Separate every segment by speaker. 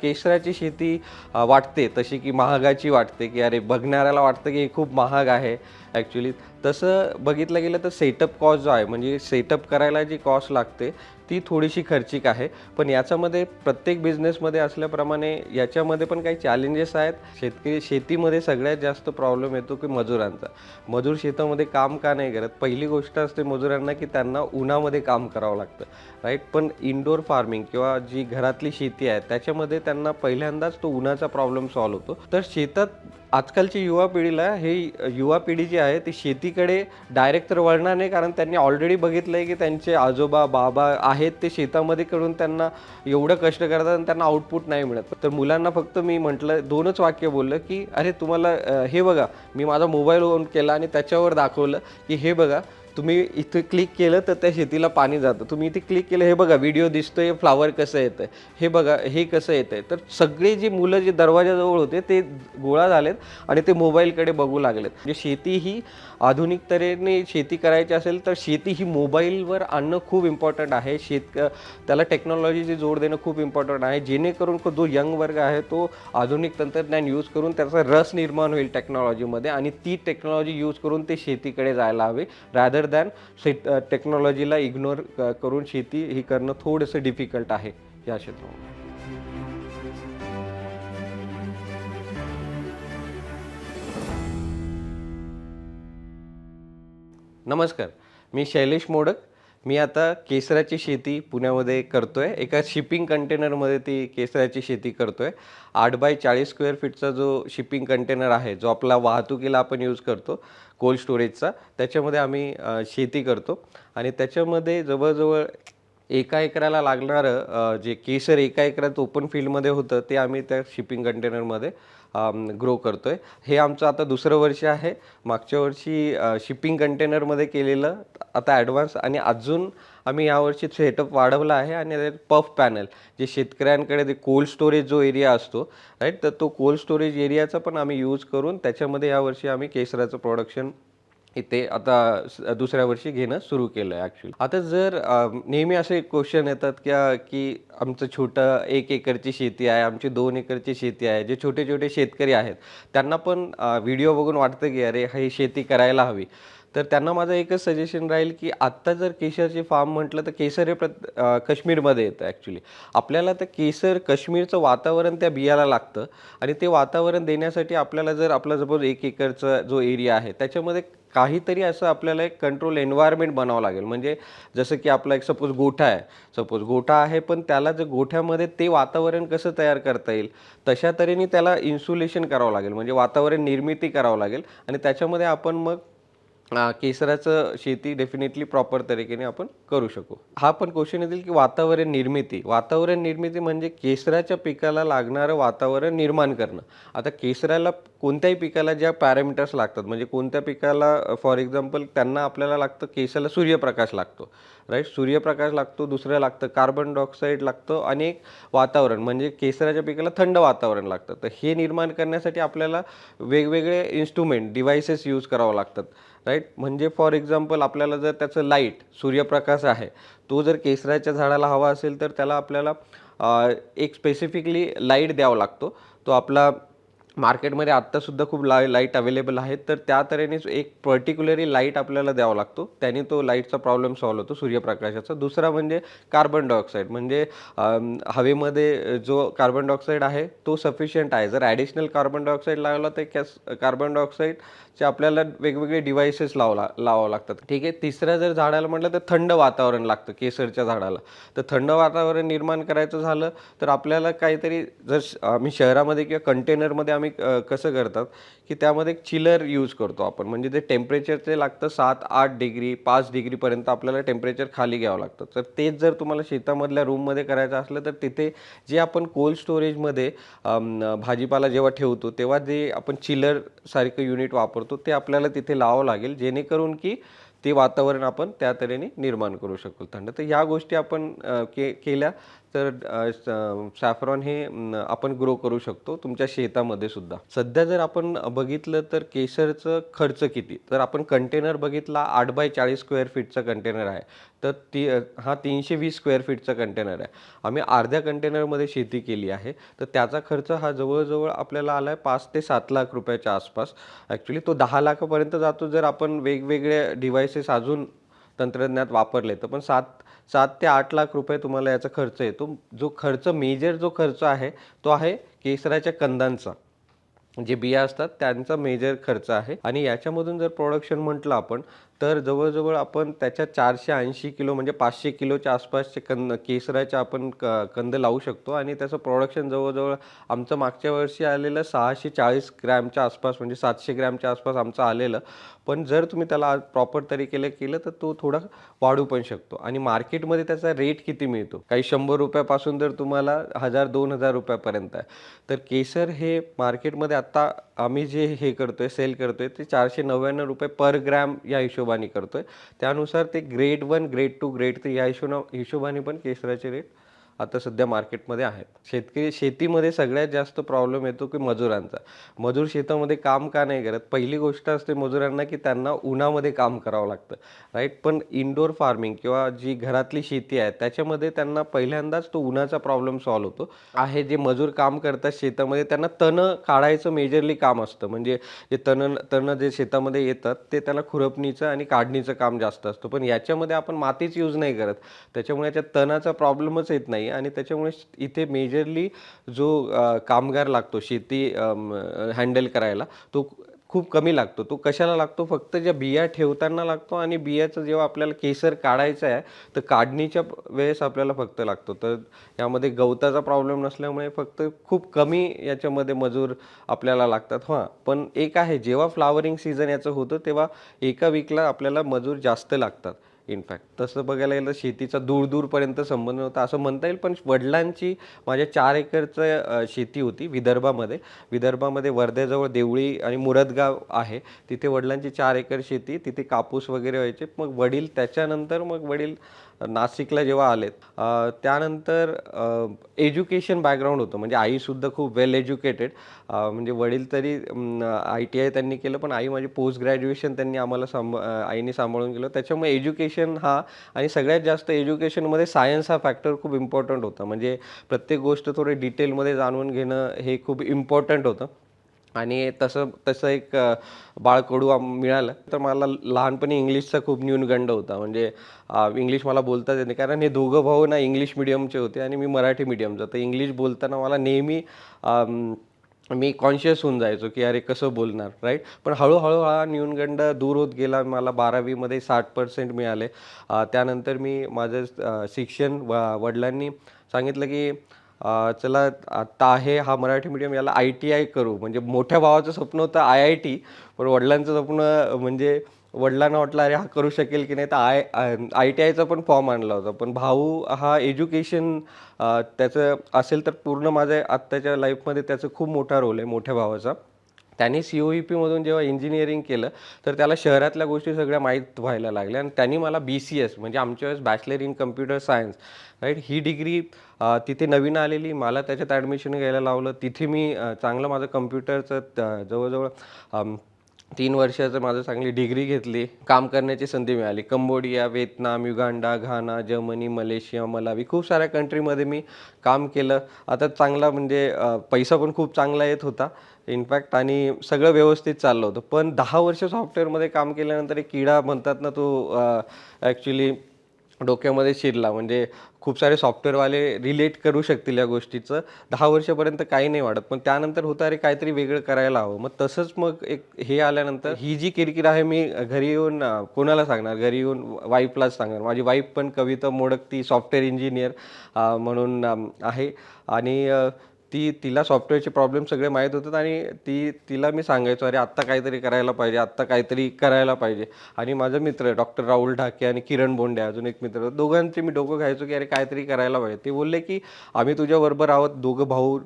Speaker 1: केशराची शेती वाटते तशी की महागाची वाटते, की अरे बघणाऱ्याला वाटतं की हे खूप महाग आहे ॲक्च्युली. तसं बघितलं गेलं तर सेटअप कॉस्ट जो आहे, म्हणजे सेटअप करायला जी कॉस्ट लागते ती थोडीशी खर्चिक आहे. पण याच्यामध्ये प्रत्येक बिझनेसमध्ये असल्याप्रमाणे याच्यामध्ये पण काही चॅलेंजेस आहेत. शेतीमध्ये सगळ्यात जास्त प्रॉब्लेम येतो की मजुरांचा. मजूर शेतामध्ये काम का नाही करत? पहिली गोष्ट असते मजुरांना की त्यांना उन्हामध्ये काम करावं लागतं, राईट? पण इनडोअर फार्मिंग किंवा जी घरातली शेती आहे त्याच्यामध्ये त्यांना पहिल्यांदाच तो उन्हाचा प्रॉब्लेम सॉल्व्ह होतो. तर शेतात आजकालची युवा पिढीला युवा पिढी जी आहे ती शेतीकडे डायरेक्ट तर वळणार नाही, कारण त्यांनी ऑलरेडी बघितलं आहे की त्यांचे आजोबा, बाबा आहेत ते शेतामध्ये करून त्यांना एवढं कष्ट करतात आणि त्यांना आउटपुट नाही मिळत. तर मुलांना फक्त मी म्हटलं 2च वाक्य बोललं की "अरे तुम्हाला हे बघा." मी माझा मोबाईल ऑन केला आणि त्याच्यावर दाखवलं की "हे बघा, तुम्ही इथे क्लिक केलं तर त्या शेतीला पाणी जातं. तुम्ही इथे क्लिक केलं, हे बघा व्हिडिओ दिसतोय, फ्लॉवर कसं येतंय, हे बघा हे कसं येतंय." तर सगळे जी मुलं जे दरवाजाजवळ होते ते गोळा झालेत आणि ते मोबाईलकडे बघू लागलेत. म्हणजे शेती ही आधुनिक तऱ्हेने शेती करायची असेल तर शेती ही मोबाईलवर आणणं खूप इम्पॉर्टंट आहे. त्याला टेक्नॉलॉजीची जोड देणं खूप इम्पॉर्टंट आहे, जेणेकरून जो यंग वर्ग आहे तो आधुनिक तंत्रज्ञान यूज करून त्याचा रस निर्माण होईल टेक्नॉलॉजीमध्ये आणि ती टेक्नॉलॉजी यूज करून ते शेतीकडे जायला हवे, रॅदर दॅन टेक्नॉलॉजीला इग्नोर करून शेती ही करणं थोडंसं डिफिकल्ट आहे या क्षेत्रामध्ये. नमस्कार, मी शैलेश मोडक. मी आता केसराची शेती पुण्यामध्ये करतोय. एका शिपिंग कंटेनरमध्ये ती केसराची शेती करतोय. 8 बाय 40 स्क्वेअर फीटचा जो शिपिंग कंटेनर आहे, जो आपला वाहतुकीला आपण यूज करतो, कोल्ड स्टोरेजचा, त्याच्यामध्ये आम्ही शेती करतो आणि त्याच्यामध्ये जवळ-जवळ 1 एकराला लागणारं जे केसर 1 एकरात ओपन फील्डमध्ये होतं, ते आम्ही त्या शिपिंग कंटेनरमध्ये ग्रो करतोय. हे आमचं आता दुसरं वर्ष आहे. मागच्या वर्षी शिपिंग कंटेनरमध्ये केलेलं, आता ॲडव्हान्स आणि अजून आम्ही यावर्षी सेटअप वाढवला आहे आणि पफ पॅनल, जे शेतकऱ्यांकडे ते कोल्ड स्टोरेज जो एरिया असतो, राईट, तर तो कोल्ड स्टोरेज एरियाचा पण आम्ही यूज करून त्याच्यामध्ये यावर्षी आम्ही केसराचं प्रोडक्शन इथे आता दुसऱ्या वर्षी घेणं सुरू केलं आहे ॲक्च्युली. आता जर नेहमी असे क्वेश्चन येतात की आमचं छोटं 1 एकरची शेती आहे, आमची 2 एकरची शेती आहे. जे छोटे-छोटे शेतकरी आहेत, त्यांना पण व्हिडिओ बघून वाटतं की अरे, ही शेती करायला हवी. तर त्यांना माझं एकच सजेशन राहील की आत्ता जर केशरची फार्म म्हटलं तर केसर हे काश्मीरमध्ये येतं ॲक्च्युली. आपल्याला तर केसर काश्मीरचं वातावरण त्या बियाला लागतं आणि ते वातावरण देण्यासाठी आपल्याला जर आपला सपोज 1 एकरचा जो एरिया आहे, त्याच्यामध्ये काहीतरी असं आपल्याला एक कंट्रोल एन्व्हायर्नमेंट बनावं लागेल. म्हणजे जसं की आपला एक सपोज गोठा आहे, पण त्याला जर गोठ्यामध्ये ते वातावरण कसं तयार करता येईल, तशा तऱ्हेने त्याला इन्सुलेशन करावं लागेल, म्हणजे वातावरण निर्मिती करावं लागेल आणि त्याच्यामध्ये आपण मग केसराचं शेती डेफिनेटली प्रॉपर तरीकेने आपण करू शकू. हा पण क्वेश्चन येतील की वातावरण निर्मिती म्हणजे केसराच्या पिकाला लागणारं वातावरण निर्माण करणं. आता केसराला कोणत्याही पिकाला ज्या पॅरामीटर्स लागतात, म्हणजे कोणत्या पिकाला फॉर एक्झाम्पल त्यांना आपल्याला लागतं, केसाला सूर्यप्रकाश लागतो, राईट? सूर्यप्रकाश लागतो, दुसरं लागतं कार्बन डायऑक्साईड लागतं आणि एक वातावरण म्हणजे केसराच्या पिकाला थंड वातावरण लागतं. तर हे निर्माण करण्यासाठी आपल्याला वेगवेगळे इन्स्ट्रुमेंट, डिव्हाइसेस यूज करावं लागतात, राईट? म्हणजे फॉर एक्झाम्पल आपल्याला जर त्याचं सूर्यप्रकाश आहे, तो जर केसराच्या झाडाला हवा असेल तर त्याला आपल्याला एक स्पेसिफिकली लाईट द्यावा लागतो. तो आपला मार्केटमध्ये आत्तासुद्धा खूप लाईट अवेलेबल आहेत, तर त्या तऱ्हेनेच एक पर्टिक्युलरी लाईट आपल्याला द्यावा लागतो. त्याने तो लाईटचा प्रॉब्लेम सॉल्व्ह होतो सूर्यप्रकाशाचा. दुसरा म्हणजे कार्बन डायऑक्साईड, म्हणजे हवेमध्ये जो कार्बन डायऑक्साईड आहे तो सफिशियंट आहे. जर ॲडिशनल कार्बन डायऑक्साईड लावला तर कार्बन डायऑक्साईडचे आपल्याला वेगवेगळे डिव्हाइसेस लावावं लागतात, ठीक आहे. तिसरं जर झाडाला म्हटलं तर थंड वातावरण लागतं केसरच्या झाडाला. तर थंड वातावरण निर्माण करायचं झालं तर आपल्याला काहीतरी, जर आम्ही शहरामध्ये किंवा कंटेनरमध्ये आम्ही कसं करतात की त्यामध्ये एक चिलर यूज करतो आपण, म्हणजे ते टेम्परेचर लागतं 7-8 डिग्री 5 डिग्रीपर्यंत आपल्याला टेम्परेचर खाली घ्यावं लागतं. तर तेच जर तुम्हाला शेतामधल्या रूममध्ये करायचं असलं तर तिथे जे आपण कोल्ड स्टोरेजमध्ये भाजीपाला जेव्हा ठेवतो तेव्हा जे आपण चिलर सारखं युनिट वापरतो ते आपल्याला तिथे लावावं लागेल, जेणेकरून की ते वातावरण आपण त्या तऱ्हेने निर्माण करू शकू थंड. तर ह्या गोष्टी आपण केल्या तर सॅफ्रॉन हे आपण ग्रो करू शकतो तुमच्या शेतामध्ये सुद्धा. सध्या जर आपण बघितलं तर केसरचं खर्च किती, तर आपण कंटेनर बघितला 8x40 स्क्वेअर फीटचा कंटेनर आहे. तर हा 320 स्क्वेअर फीटचा कंटेनर आहे. आम्ही अर्ध्या कंटेनरमध्ये शेती केली आहे. तर त्याचा खर्च हा जवळजवळ आपल्याला आला आहे 5 ते 7 लाख रुपयाच्या आसपास. ॲक्च्युली तो 10 लाखापर्यंत जातो जर आपण वेगवेगळे डिव्हाइसेस अजून तंत्रज्ञानात वापरले तर, पण 7 ते 8 लाख रुपये तुम्हाला याचा खर्च येतो. जो खर्च आहे तो आहे केसराच्या कंदांचा. जे बिया असतात त्यांचा मेजर खर्च आहे. आणि याच्यामधून जर प्रोडक्शन म्हटलं आपण, तर जवळजवळ आपण त्याच्या 480 किलो म्हणजे 500 किलोच्या आसपासचे केसराचे आपण कंद लावू शकतो. आणि त्याचं प्रोडक्शन जवळजवळ आमचं मागच्या वर्षी आलेलं 640 ग्रॅमच्या आसपास, म्हणजे 700 ग्रॅमच्या आसपास आमचं आलेलं. पण जर तुम्ही त्याला प्रॉपर तरीकेने केलं तर तो थोडा वाढू पण शकतो. आणि मार्केटमध्ये त्याचा रेट किती मिळतो, काही 100 रुपयापासून तर तुम्हाला 1000-2000 रुपयापर्यंत आहे. तर केसर हे मार्केटमध्ये आत्ता आम्ही जे हे करतोय, सेल करतोय, ते 499 रुपये पर ग्रॅम या हिशोबाने करतोय. त्यानुसार ते ग्रेड 1, ग्रेड 2, ग्रेड 3 या हिशोबाने पण केसराचे रेट आता सध्या मार्केटमध्ये आहेत. शेतीमध्ये सगळ्यात जास्त प्रॉब्लेम येतो की मजुरांचा. मजूर शेतामध्ये काम का नाही करत? पहिली गोष्ट असते मजुरांना की त्यांना उन्हामध्ये काम करावं लागतं, राईट. पण इनडोअर फार्मिंग किंवा जी घरातली शेती आहे त्याच्यामध्ये त्यांना पहिल्यांदाच तो उन्हाचा प्रॉब्लेम सॉल्व्ह होतो आहे. जे मजूर काम करतात शेतामध्ये त्यांना तणं काढायचं मेजरली काम असतं. म्हणजे जे तणं जे शेतामध्ये येतात ते त्याला खुरपणीचं आणि काढणीचं काम जास्त असतं. पण याच्यामध्ये आपण मातीच यूज नाही करत, त्याच्यामुळे याच्यात तणाचा प्रॉब्लेमच येत नाही. आणि त्याच्यामुळे इथे मेजरली जो कामगार लागतो शेती हँडल करायला, तो खूप कमी लागतो. तो कशाला लागतो? फक्त ज्या बिया ठेवताना लागतो आणि बियाचं जेव्हा आपल्याला केसर काढायचं आहे तर काढणीच्या वेळेस आपल्याला फक्त लागतो. तर यामध्ये गवताचा प्रॉब्लेम नसल्यामुळे फक्त खूप कमी याच्यामध्ये मजूर आपल्याला लागतात. हां, पण एक आहे, जेव्हा फ्लावरिंग सीझन याचं होतं तेव्हा एका वीकला आपल्याला मजूर जास्त लागतात. इनफॅक्ट तसं बघायला गेलं शेतीचा दूरपर्यंत संबंध होता असं म्हणता येईल. पण वडिलांची माझ्या 4 एकरचं शेती होती विदर्भामध्ये वर्ध्याजवळ देवळी आणि मुरदगाव आहे. तिथे वडिलांची 4 एकर शेती, तिथे कापूस वगैरे व्हायचे. मग वडील नाशिकला जेव्हा आलेत, त्यानंतर एज्युकेशन बॅकग्राऊंड होतं. म्हणजे आईसुद्धा खूप वेल एज्युकेटेड. म्हणजे वडील तरी ITI त्यांनी केलं, पण आई माझी पोस्ट ग्रॅज्युएशन त्यांनी आईने सांभाळून केलं. त्याच्यामुळे एज्युकेशन हा, आणि सगळ्यात जास्त एज्युकेशनमध्ये सायन्स हा फॅक्टर खूप इम्पॉर्टंट होता. म्हणजे प्रत्येक गोष्ट थोडी डिटेलमध्ये जाणून घेणं हे खूप इम्पॉर्टंट होतं. आणि तसं एक बाळकडू मिळालं. तर मला लहानपणी इंग्लिशचा खूप न्यूनगंड होता. म्हणजे इंग्लिश मला बोलताच येत नाही, कारण हे दोघं भाऊ ना इंग्लिश मिडियमचे होते आणि मी मराठी मिडियमचा. तर इंग्लिश बोलताना मला नेहमी मी कॉन्शियस होऊन जायचो की अरे कसं बोलणार, राईट. पण हळूहळू हा न्यूनगंड दूर होत गेला. मला 12वीमध्ये 60% मिळाले. त्यानंतर मी माझं शिक्षण वडिलांनी सांगितलं की चला आत्ता आहे हा मराठी मीडियम, याला ITI करू. म्हणजे मोठ्या भावाचं स्वप्न होतं IIT, पण वडिलांचं स्वप्न म्हणजे वडिलांना वाटलं अरे हा करू शकेल की नाही, तर ITIचा पण फॉर्म आणला होता. पण भाऊ हा एज्युकेशन त्याचं असेल तर पूर्ण माझ्या आत्ताच्या लाईफमध्ये त्याचा खूप मोठा रोल आहे मोठ्या भावाचा. त्याने COEPमधून जेव्हा इंजिनिअरिंग केलं तर त्याला शहरातल्या गोष्टी सगळ्या माहीत व्हायला लागल्या. आणि त्यांनी मला BCS म्हणजे आमच्या वेळेस bachelor in computer science, right, ही डिग्री तिथे नवीन आलेली, मला त्याच्यात ॲडमिशन घ्यायला लावलं. तिथे मी चांगलं माझं कम्प्युटरचं जवळजवळ 3 वर्षाचं माझं चांगली डिग्री घेतली. काम करण्याची संधी मिळाली. कंबोडिया, व्हिएतनाम, युगांडा, घाना, जर्मनी, मलेशिया, मलावी, खूप साऱ्या कंट्रीमध्ये मी काम केलं. आता चांगला म्हणजे पैसा पण खूप चांगला येत होता इनफॅक्ट, आणि सगळं व्यवस्थित चाललं होतं. पण 10 वर्ष सॉफ्टवेअरमध्ये काम केल्यानंतर एक किडा म्हणतात ना, तो ॲक्च्युली डोक्यामध्ये शिरला. म्हणजे खूप सारे सॉफ्टवेअरवाले रिलेट करू शकतील या गोष्टीचं. 10 वर्षापर्यंत काही नाही वाटत, पण त्यानंतर होतं अरे काहीतरी वेगळं करायला हवं. मग तसंच मग एक हे आल्यानंतर ही जी किरकिर आहे, मी घरी येऊन कोणाला सांगणार? घरी येऊन वाईफलाच सांगणार. माझी वाईफ पण कविता मोडक, ती सॉफ्टवेअर इंजिनियर म्हणून आहे. आणि तिला सॉफ्टवेअरचे प्रॉब्लेम सगळे माहीत होतात. आणि तिला मी सांगायचो अरे आत्ता काहीतरी करायला पाहिजे, आत्ता काहीतरी करायला पाहिजे. आणि माझा मित्र डॉक्टर राहुल ढाके आणि किरण बोंडे अजून एक मित्र, दोघांचे मी डोकं खायचो की अरे काहीतरी करायला पाहिजे. ते बोलले की आम्ही तुझ्याबरोबर आहोत, दोघं भाऊ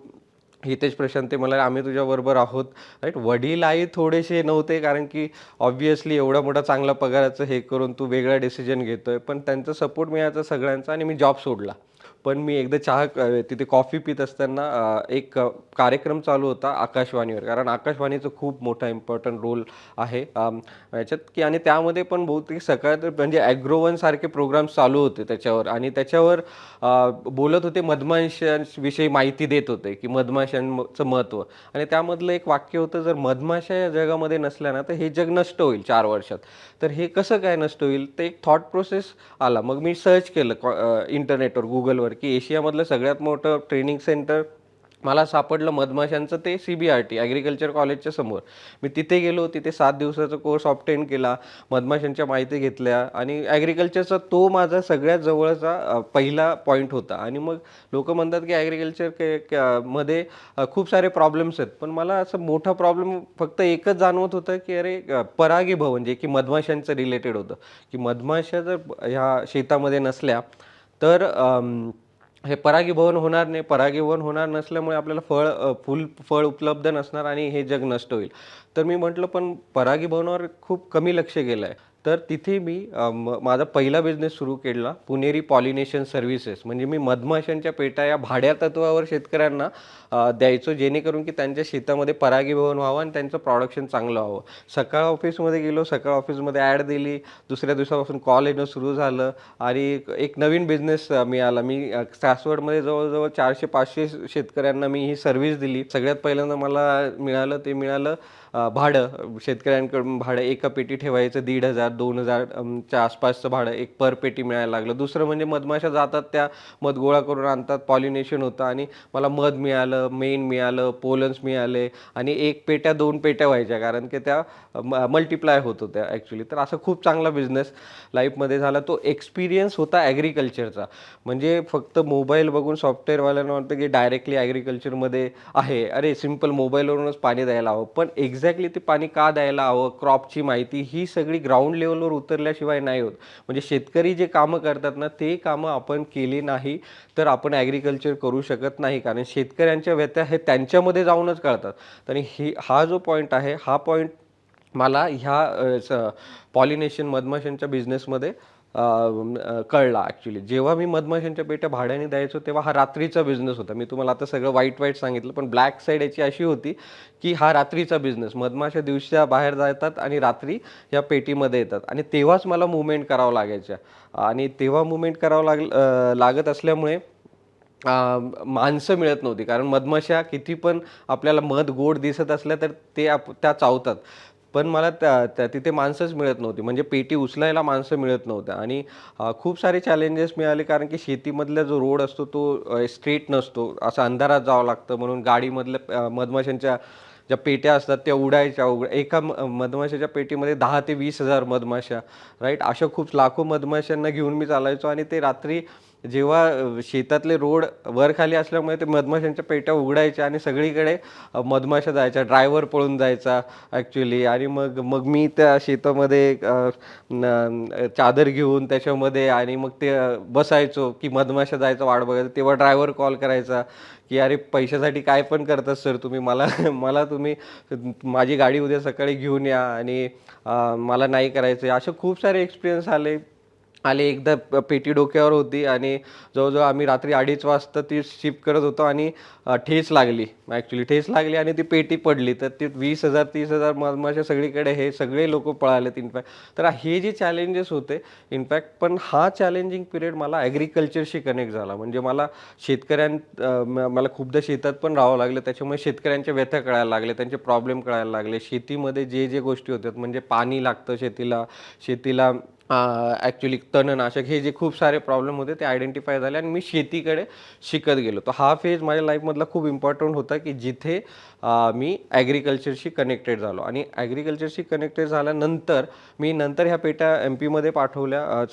Speaker 1: हितेश प्रशांत, ते मला आम्ही तुझ्याबरोबर आहोत, राईट. वडील आई थोडेसे नव्हते, कारण की ऑब्व्हियसली एवढा मोठा चांगला पगाराचं हे करून तू वेगळा डिसिजन घेतोय. पण त्यांचा सपोर्ट मिळायचा सगळ्यांचा, आणि मी जॉब सोडला. पण मी एकदा तिथे कॉफी पीत असताना एक कार्यक्रम चालू होता आकाशवाणीवर. कारण आकाशवाणीचं खूप मोठा इम्पॉर्टंट रोल आहे याच्यात, की आणि त्यामध्ये पण बहुतेक सकाळ तर म्हणजे ॲग्रोवन सारखे प्रोग्राम्स चालू होते त्याच्यावर आणि त्याच्यावर बोलत होते मधमाशांविषयी माहिती देत होते, की मधमाशांचं महत्त्व आणि त्यामधलं एक वाक्य होतं, जर मधमाशा या जगामध्ये नसल्या ना, तर हे जग नष्ट होईल 4 वर्षात. तर हे कसं काय नष्ट होईल? ते एक थॉट प्रोसेस आला. मग मी सर्च केलं इंटरनेटवर, Googleवर, की एशियामधलं सगळ्यात मोठं ट्रेनिंग सेंटर मला सापडलं मधमाशांचं ते CBRT ॲग्रीकल्चर कॉलेजच्या समोर. मी तिथे गेलो, तिथे 7 दिवसाचा कोर्स ऑब्टेन केला, मधमाशांच्या माहिती घेतल्या आणि ॲग्रीकल्चरचा तो माझा सगळ्यात जवळचा पहिला पॉइंट होता आणि मग लोकं म्हणतात की मध्ये खूप सारे प्रॉब्लेम्स आहेत. पण मला असं मोठा प्रॉब्लेम फक्त एकच जाणवत होतं, की अरे परागीभवन जे की मधमाशांचं रिलेटेड होतं, की मधमाशा जर ह्या शेतामध्ये नसल्या तर हे परागीभवन होणार नाही. परागीभवन होणार नसल्यामुळे आपल्याला फळ उपलब्ध नसणार आणि हे जग नष्ट होईल. तर मी म्हटलं पण परागीभवनावर खूप कमी लक्ष गेलं आहे. तर तिथे मी माझा पहिला बिझनेस सुरू केला, पुणेरी पॉलिनेशन सर्व्हिसेस. म्हणजे मी मधमाशांच्या पेट्या या भाड्या तत्त्वावर शेतकऱ्यांना द्यायचो, जेणेकरून की त्यांच्या शेतामध्ये परागीभवन व्हावं आणि त्यांचं प्रोडक्शन चांगलं व्हावं. सकाळ ऑफिसमध्ये गेलो, सकाळ ऑफिसमध्ये ॲड दिली, दुसऱ्या दिवसापासून कॉल येणं सुरू झालं आणि एक नवीन बिझनेस मिळाला. मी सासवडमध्ये जवळ-जवळ 400-500 शेतकऱ्यांना मी ही सर्व्हिस दिली. सगळ्यात पहिल्यांदा मला मिळालं भाडं. शेतकऱ्यांकडून भाडं एका पेटी ठेवायचं 1,500 2,000 च्या आसपासचं भाडं एक पर पेटी मिळायला लागलं. दुसरं म्हणजे मधमाशा जातात त्या मध गोळा करून आणतात, पॉलिनेशन होतं आणि मला मध मिळालं, मेण मिळालं, पोलन्स मिळाले आणि 1 पेट्या 2 पेट्या व्हायच्या कारण की त्या मल्टिप्लाय होत होत्या ॲक्च्युली. तर असा खूप चांगला बिझनेस लाईफमध्ये झाला. तो एक्सपिरियन्स होता ॲग्रीकल्चरचा. म्हणजे फक्त मोबाईल बघून सॉफ्टवेअरवाल्यांना वाटतं की डायरेक्टली ॲग्रीकल्चरमध्ये आहे. अरे सिंपल मोबाईलवरूनच पाणी द्यायला हवं. पण एक्झॅक्टली ते पाणी का द्यायला हवं, क्रॉपची माहिती ही सगळी ग्राउंड लेव्हलवर उतरल्याशिवाय नाही होत. म्हणजे शेतकरी जे कामं करतात ना, ते कामं आपण केली नाही, तर आपण ॲग्रीकल्चर करू शकत नाही. कारण शेतकऱ्यांच्या व्यथा हे त्यांच्यामध्ये जाऊनच कळतात. आणि हा जो पॉइंट आहे, हा पॉइंट मला पॉलिनेशन मधमाशांच्या बिझनेसमध्ये कळला ॲक्च्युली. जेव्हा मी मधमाशांच्या पेट्या भाड्याने द्यायचो, तेव्हा हा रात्रीचा बिझनेस होता. मी तुम्हाला आता सगळं वाईट सांगितलं, पण ब्लॅक साईड याची अशी होती, की हा रात्रीचा बिझनेस. मधमाशा दिवसा बाहेर जातात आणि रात्री या पेटीमध्ये येतात आणि तेव्हाच मला मूव्हमेंट करावं लागायच्या आणि तेव्हा मूव्हमेंट करावं लागत असल्यामुळे माणसं मिळत नव्हती. कारण मधमाशा किती पण आपल्याला मध गोड दिसत असल्या, तर त्या चावतात. पण मला तिथे माणसंच मिळत नव्हती. म्हणजे पेटी उचलायला माणसं मिळत नव्हत्या आणि खूप सारे चॅलेंजेस मिळाले कारण की शेतीमधला जो रोड असतो तो स्ट्रेट नसतो. असं अंधारात जावं लागतं म्हणून गाडीमधल्या मधमाशांच्या ज्या पेट्या असतात त्या उडायच्या. एका मधमाशाच्या पेटीमध्ये 10,000 ते 20,000 मधमाशा, राईट? अशा खूप लाखो मधमाशांना घेऊन मी चालायचो आणि ते रात्री जेव्हा शेतातले रोड वर-खाली असल्यामुळे ते मधमाशांच्या पेट्या उघडायच्या आणि सगळीकडे मधमाशा जायच्या. ड्रायव्हर पळून जायचा ॲक्च्युली आणि मग मग मी त्या शेतामध्ये चादर घेऊन त्याच्यामध्ये आणि मग ते बसायचो, की मधमाशा जायचा वाट बघायचा. तेव्हा ड्रायव्हर कॉल करायचा, की "अरे पैशासाठी काय पण करतात सर तुम्ही. मला मला तुम्ही माझी गाडी उद्या सकाळी घेऊन या आणि मला नाही करायचं आहे." असे खूप सारे एक्सपिरियन्स आले. एकदा पेटी डोक्यावर होती आणि जवळ-जवळ आम्ही रात्री 2:30 वाजता ती शिफ्ट करत होतो आणि ठेच लागली. ठेच लागली आणि ती पेटी पडली. तर ते 20,000 30,000 मधमाशा सगळीकडे, हे सगळे लोकं पळालेत इनफॅक्ट. तर हे जे चॅलेंजेस होते इनफॅक्ट, पण हा चॅलेंजिंग पिरियड मला ॲग्रीकल्चरशी कनेक्ट झाला. म्हणजे मला मला खूपदा शेतात पण राहावं लागलं. त्याच्यामुळे शेतकऱ्यांच्या व्यथा कळायला लागल्या, त्यांचे प्रॉब्लेम कळायला लागले. शेतीमध्ये जे गोष्टी होतात म्हणजे पाणी लागतं शेतीला तणनाशक हे जे खूप सारे प्रॉब्लेम होते ते आयडेंटिफाय झाले आणि मी शेतीकडे शिकत गेलो. तर हा फेज माझ्या लाईफमधला खूप इम्पॉर्टंट होता, की जिथे मी ॲग्रीकल्चरशी कनेक्टेड झालो आणि ॲग्रीकल्चरशी कनेक्टेड झाल्यानंतर मी ह्या पेट्या MP मध्ये पाठवल्या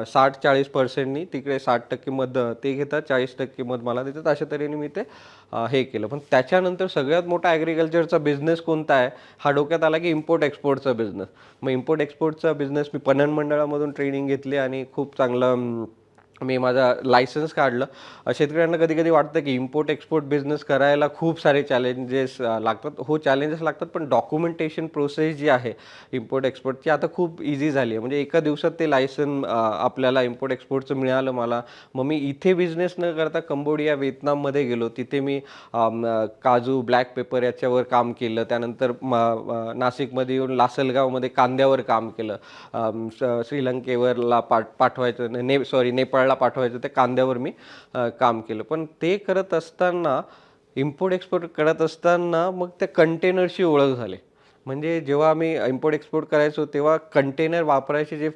Speaker 1: 60-40%नी. तिकडे 60% मध ते घेतात, 40% मध मला देतात. अशा तऱ्हेने मी ते हे केलं. पण त्याच्यानंतर सगळ्यात मोठा ॲग्रीकल्चरचा बिझनेस कोणता आहे, हा डोक्यात आला, की इम्पोर्ट एक्सपोर्टचा बिझनेस. मग इम्पोर्ट एक्सपोर्टचा बिझनेस मी पणन मंडळामधून ट्रेनिंग घेतली आणि खूप चांगलं मी माझा लायसन्स काढलं. शेतकऱ्यांना कधी-कधी वाटतं, की इम्पोर्ट एक्सपोर्ट बिझनेस करायला खूप सारे चॅलेंजेस लागतात. हो, चॅलेंजेस लागतात, पण डॉक्युमेंटेशन प्रोसेस जी आहे इम्पोर्ट एक्सपोर्टची आता खूप ईझी झाली आहे. म्हणजे एका दिवसात ते लायसन आपल्याला इम्पोर्ट एक्सपोर्टचं मिळालं मला. मग मी इथे बिझनेस न करता कंबोडिया, व्हिएतनाममध्ये गेलो. तिथे मी काजू, ब्लॅक पेपर याच्यावर काम केलं. त्यानंतर नाशिकमध्ये येऊन लासलगावमध्ये कांद्यावर काम केलं. श्रीलंकेवरला पाठवायचं नेपाळला पाठवायचं ते कांद्यावर मी काम केलं. पण ते करत असताना इम्पोर्ट एक्सपोर्ट करत असताना मग त्या कंटेनरची ओळख झाली. म्हणजे जेव्हा आम्ही इम्पोर्ट एक्सपोर्ट करायचो तेव्हा कंटेनर वापरायचे जे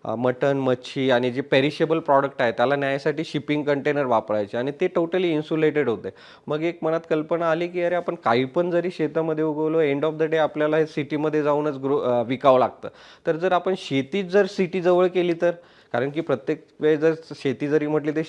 Speaker 1: मटण, मच्छी आणि जे पेरिशेबल प्रॉडक्ट आहे त्याला न्यायसाठी शिपिंग कंटेनर वापरायचे आणि ते टोटली इन्सुलेटेड होते. मग एक मनात कल्पना आली, की अरे आपण काही पण जरी शेतामध्ये उगवलं, एंड ऑफ द डे आपल्याला हे सिटीमध्ये जाऊनच विकावं लागतं. तर जर आपण शेतीच जर सिटीजवळ केली तर? कारण की प्रत्येक वेळेस जर शेती जरी म्हटली तर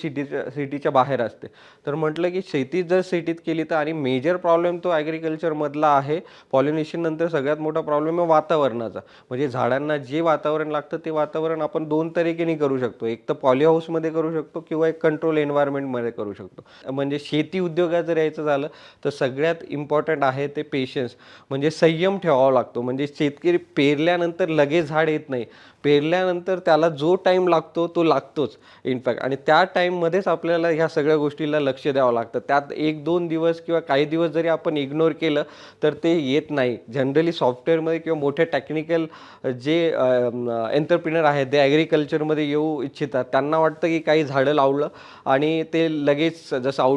Speaker 1: सिटीच्या बाहेर असते. तर म्हटलं की शेती जर सिटीत केली तर आणि मेजर प्रॉब्लेम तो ॲग्रिकल्चरमधला आहे. पॉलिनेशन नंतर सगळ्यात मोठा प्रॉब्लेम आहे वातावरणाचा. म्हणजे झाडांना जे वातावरण लागतं ते वातावरण आपण 2 तरीकेने करू शकतो. एक तर पॉली हाऊसमध्ये करू शकतो किंवा एक कंट्रोल एन्व्हायर्नमेंटमध्ये करू शकतो. म्हणजे शेती उद्योगात जर यायचं झालं तर सगळ्यात इम्पॉर्टंट आहे ते पेशन्स. म्हणजे संयम ठेवावा लागतो. म्हणजे शेतकरी पेरल्यानंतर लगेच झाड येत नाही. पेरल्यानंतर त्याला जो टाईम लागतो तो लागतोच इनफॅक्ट आणि त्या टाईममध्येच आपल्याला ह्या सगळ्या गोष्टीला लक्ष द्यावं लागतं. त्यात 1-2 दिवस किंवा काही दिवस जरी आपण इग्नोर केलं तर ते येत नाही. जनरली सॉफ्टवेअरमध्ये किंवा मोठे टेक्निकल जे एंटरप्रिनर आहेत ते ॲग्रिकल्चरमध्ये येऊ इच्छितात. त्यांना वाटतं की काही झाडं लावलं आणि ते लगेच जसं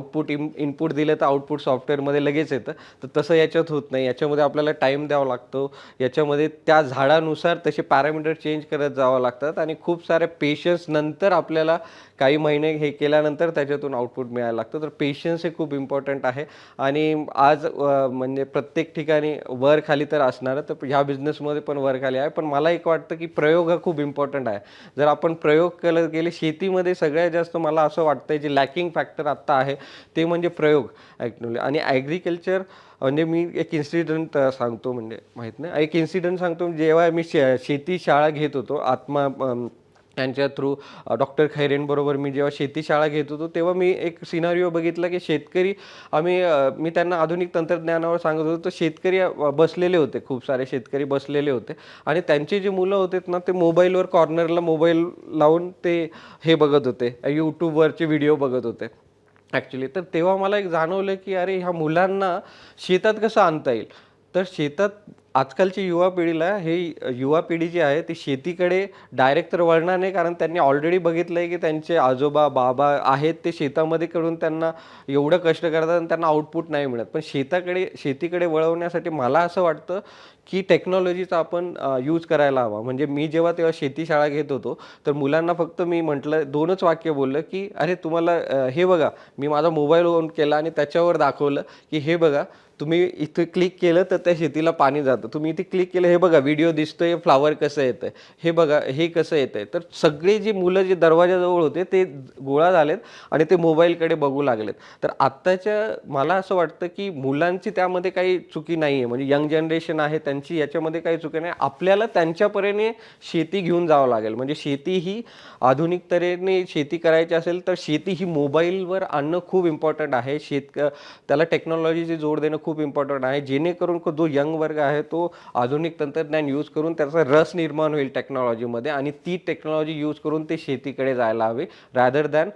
Speaker 1: इनपुट दिलं तर आउटपुट सॉफ्टवेअरमध्ये लगेच येतं. तर तसं याच्यात होत नाही. याच्यामध्ये आपल्याला टाईम द्यावा लागतो. याच्यामध्ये त्या झाडानुसार तसे पॅरामीटर चेंज करत जावं लागतात आणि खूप साऱ्या पेशन्स नंतर आपल्याला काही महिने हे केल्यानंतर त्याच्यातून आउटपुट मिळायला लागतं. तर पेशन्स हे खूप इम्पॉर्टंट आहे आणि आज म्हणजे प्रत्येक ठिकाणी वर खाली तर असणार. तर ह्या बिझनेसमध्ये पण वर खाली आहे. पण मला एक वाटतं की प्रयोग हा खूप इम्पॉर्टंट आहे. जर आपण प्रयोग केले शेतीमध्ये सगळ्यात जास्त मला असं वाटतंय जे लॅकिंग फॅक्टर आत्ता आहे ते म्हणजे प्रयोग ॲक्च्युअली आणि ॲग्रिकल्चर म्हणजे मी एक इन्सिडेंट सांगतो म्हणजे माहीत नाही. एक इन्सिडेंट सांगतो जेव्हा मी शेती शाळा घेत होतो आत्मा यांच्या थ्रू डॉक्टर खैरेंबरोबर मी जेव्हा शेती शाळा घेत होतो तेव्हा मी एक सिनारिओ बघितला की शेतकरी मी त्यांना आधुनिक तंत्रज्ञानावर सांगत होतो तर शेतकरी बसलेले होते. खूप सारे शेतकरी बसलेले होते आणि त्यांची जी मुलं होते ना ते मोबाईलवर कॉर्नरला मोबाईल लावून ते हे बघत होते. यूट्यूबवरचे व्हिडिओ बघत होते. ॲक्च्युली तर तेव्हा मला एक जाणवलं की अरे ह्या मुलांना शेतात कसं आणता येईल. तर शेतात आजकालच्या युवा पिढीला युवा पिढी जी आहे ती शेतीकडे डायरेक्ट तर वळणार नाही कारण त्यांनी ऑलरेडी बघितलं आहे की त्यांचे आजोबा बाबा आहेत ते शेतामध्ये करून त्यांना एवढं कष्ट करतात आणि त्यांना आउटपुट नाही मिळत. पण शेतीकडे वळवण्यासाठी मला असं वाटतं की टेक्नॉलॉजीचा आपण यूज करायला हवा. म्हणजे मी जेव्हा तेव्हा शेती शाळा घेत होतो तर मुलांना फक्त मी म्हटलं 2च वाक्य बोललं की अरे तुम्हाला हे बघा मी माझा मोबाईल ऑन केला आणि त्याच्यावर दाखवलं की हे बघा तुम्ही इथे क्लिक केलं तर त्या शेतीला पाणी जातं. तुम्ही इथे क्लिक केलं हे बघा व्हिडिओ दिसतोय फ्लॉवर कसं येतंय. हे बघा हे कसं येतंय. तर सगळे जी मुलं जे दरवाजाजवळ होते ते गोळा झालेत आणि ते मोबाईलकडे बघू लागलेत. तर आत्ताच्या मला असं वाटतं की मुलांची त्यामध्ये काही चुकी नाही आहे. म्हणजे यंग जनरेशन आहे त्यांची याच्यामध्ये काही चुकी नाही. आपल्याला त्यांच्यापरीने शेती घेऊन जावं लागेल. म्हणजे शेती ही आधुनिक तऱ्हेने शेती करायची असेल तर शेती ही मोबाईलवर आणणं खूप इम्पॉर्टंट आहे. त्याला टेक्नॉलॉजीची जोड देणं खूप इम्पॉर्टंट आहे. जेणेकरून जो यंग वर्ग आहे तो आधुनिक तंत्रज्ञान यूज करून त्याचा रस निर्माण होईल टेक्नॉलॉजीमध्ये आणि ती टेक्नॉलॉजी यूज करून ते शेतीकडे जायला हवे रॅदर दॅन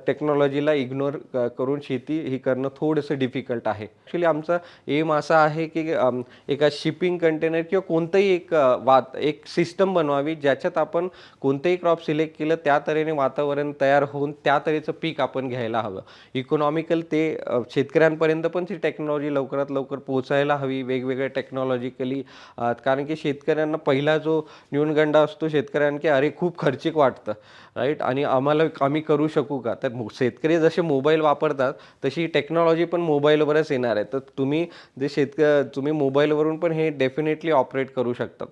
Speaker 1: टेक्नॉलॉजीला इग्नोर करून शेती ही करणं थोडंसं डिफिकल्ट आहे. ॲक्च्युली आमचा एम असा आहे की एका शिपिंग कंटेनर किंवा कोणतंही एक सिस्टम बनवावी ज्याच्यात आपण कोणतेही क्रॉप सिलेक्ट केलं त्या तऱ्हेने वातावरण तयार होऊन त्या तऱ्हेचं पीक आपण घ्यायला हवं. इकॉनॉमिकल ते शेतकऱ्यांपर्यंत पण ती टेक्नॉलॉजी लवकरात लवकर पोहोचायला हवी वेगवेगळ्या टेक्नॉलॉजिकली कारण की शेतकऱ्यांना पहिला जो न्यूनगंडा असतो शेतकऱ्यांना की अरे खूप खर्चिक वाटतं राईट आणि आम्ही करू शकू का. तर शेतकरी जसे मोबाईल वापरतात तशी टेक्नॉलॉजी पण मोबाईलवरच येणार आहे. तर तुम्ही मोबाईलवरून पण हे डेफिनेटली ऑपरेट करू शकता.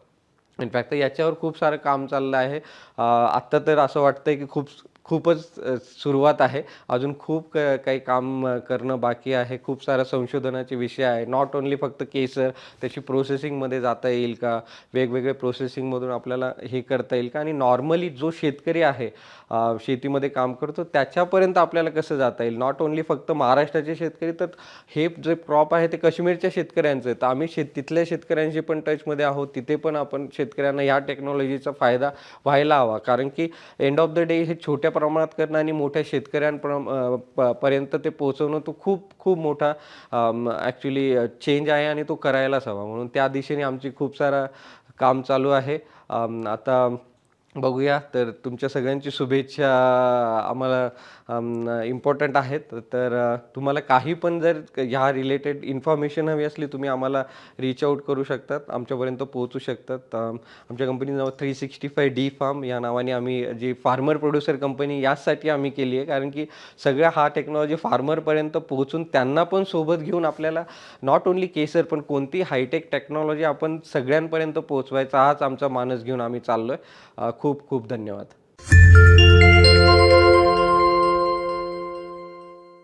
Speaker 1: इनफॅक्ट याच्यावर खूप सारं काम चाललं आहे. आत्ता तर असं वाटतंय की खूप खूपच सुरुवात आहे. अजून खूप काही काम करणं बाकी आहे. खूप सारा संशोधनाचे विषय आहे. नॉट ओन्ली फक्त केसर, त्याची प्रोसेसिंगमध्ये जाता येईल का? वेगवेगळे प्रोसेसिंगमधून आपल्याला हे करता येईल का? आणि नॉर्मली जो शेतकरी आहे, शेतीमध्ये काम करतो त्याच्यापर्यंत आपल्याला कसं जाता येईल? नॉट ओन्ली फक्त महाराष्ट्राचे शेतकरी, तर हे जे क्रॉप आहे ते काश्मीरच्या शेतकऱ्यांचं आहे. तर आम्ही तिथल्या शेतकऱ्यांशी पण टचमध्ये आहोत. तिथे पण आपण शेतकऱ्यांना ह्या टेक्नॉलॉजीचा फायदा व्हायला हवा. कारण की एंड ऑफ द डे हे छोट्या प्रमाणात करणं आणि मोठ्या पर्यंत ते पोहोचवणं तो खूप खूप मोठा ॲक्च्युली चेंज आहे आणि तो करायलाच हवा. म्हणून त्या दिशेने आमची खूप सारं काम चालू आहे. आता बघूया. तर तुमच्या सगळ्यांची शुभेच्छा आम्हाला इम्पॉर्टंट आहेत. तर तुम्हाला काही पण जर ह्या रिलेटेड इन्फॉर्मेशन हवी असली, तुम्ही आम्हाला रीच आउट करू शकतात, आमच्यापर्यंत पोहोचू शकतात. आमच्या कंपनीचं नाव 365 डी फार्म या नावाने आम्ही जी फार्मर प्रोड्युसर कंपनी याचसाठी आम्ही केली आहे. कारण की सगळ्या हा टेक्नॉलॉजी फार्मरपर्यंत पोहोचून त्यांना पण सोबत घेऊन आपल्याला नॉट ओन्ली केसर पण कोणती हायटेक टेक्नॉलॉजी आपण सगळ्यांपर्यंत पोहोचवायचा हाच आमचा मानस घेऊन आम्ही चाललो आहे. खूप खूप धन्यवाद.